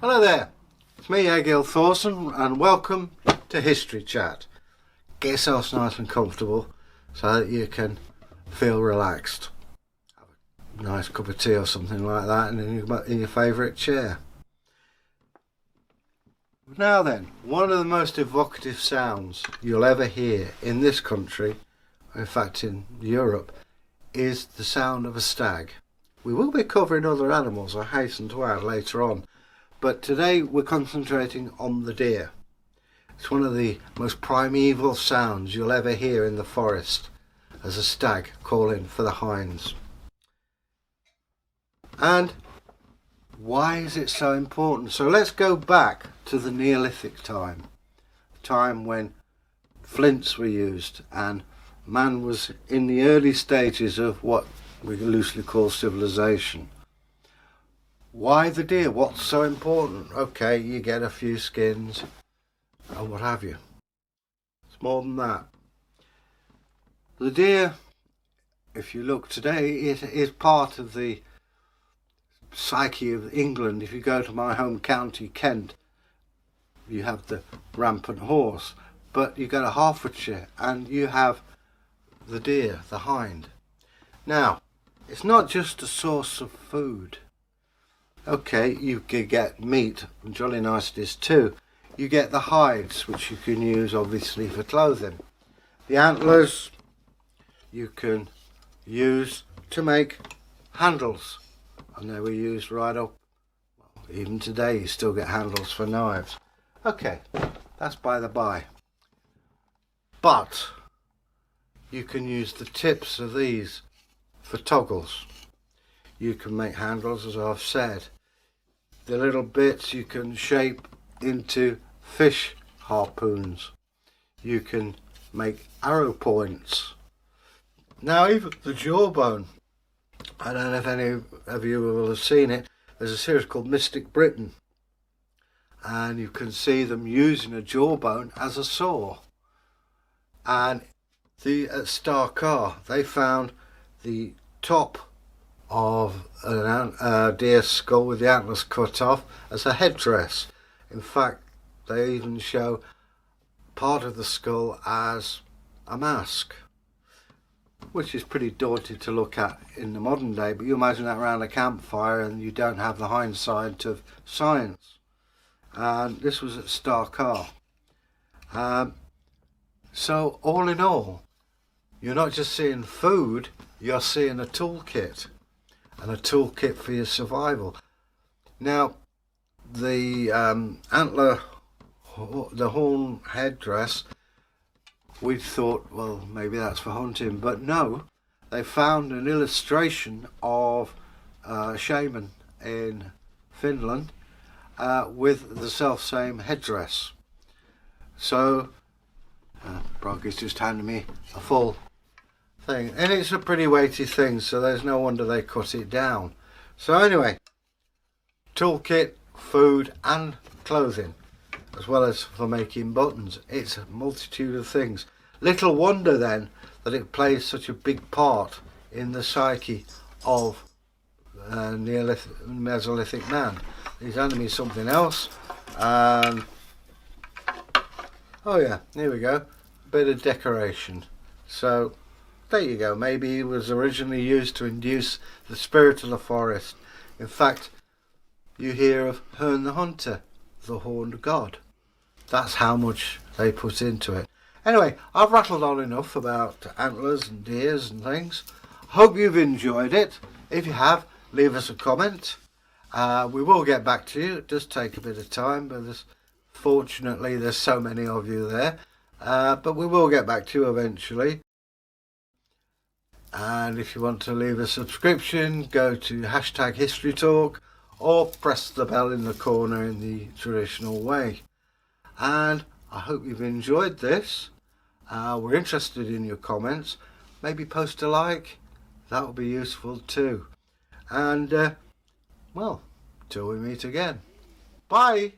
Hello there, it's me Egil Thorsson and welcome to History Chat. Get yourselves nice and comfortable so that you can feel relaxed. Have a nice cup of tea or something like that and in your favourite chair. Now then, one of the most evocative sounds you'll ever hear in this country, in fact in Europe, is the sound of a stag. We will be covering other animals, I hasten to add, later on. But today we're concentrating on the deer. It's one of the most primeval sounds you'll ever hear in the forest as a stag calling for the hinds. And why is it so important? So let's go back to the Neolithic time, a time when flints were used and man was in the early stages of what we loosely call civilization. Why the deer? What's so important? Okay, you get a few skins and what have you. It's more than that. The deer, if you look today, is part of the psyche of England. If you go to my home county, Kent, you have the rampant horse, but you go to Hertfordshire and you have the deer, the hind. Now, it's not just a source of food. Okay, you can get meat, and jolly nice it is too. You get the hides, which you can use obviously for clothing. The antlers you can use to make handles, and they were used right up, well, even today you still get handles for knives. Okay, that's by the by. But you can use the tips of these for toggles. You can make handles, as I've said. The little bits you can shape into fish harpoons. You can make arrow points. Now even the jawbone, I don't know if any of you will have seen it, there's a series called Mystic Britain and you can see them using a jawbone as a saw. And at Starcar they found the top of a deer skull with the antlers cut off as a headdress. In fact, they even show part of the skull as a mask, which is pretty daunting to look at in the modern day, but you imagine that around a campfire and you don't have the hindsight of science. And this was at Starcar. So all in all, you're not just seeing food, you're seeing a toolkit, and a toolkit for your survival. Now, the antler, the horn headdress, we thought, well, maybe that's for hunting, but no, they found an illustration of a shaman in Finland with the self-same headdress. So, Bragi's just handed me a full thing, and it's a pretty weighty thing, so there's no wonder they cut it down. So anyway, toolkit, food and clothing, as well as for making buttons. It's a multitude of things. Little wonder then that it plays such a big part in the psyche of Neolithic, Mesolithic man. He's handing me something else. Oh yeah, here we go, bit of decoration. So there you go, maybe it was originally used to induce the spirit of the forest. In fact, you hear of Herne the Hunter, the horned god. That's how much they put into it. Anyway, I've rattled on enough about antlers and deers and things. Hope you've enjoyed it. If you have, leave us a comment. We will get back to you. It does take a bit of time, but fortunately there's so many of you there. But we will get back to you eventually. And if you want to leave a subscription, go to #HistoryTalk or press the bell in the corner in the traditional way. And I hope you've enjoyed this. We're interested in your comments. Maybe post a like, that will be useful too. And well, till we meet again. Bye!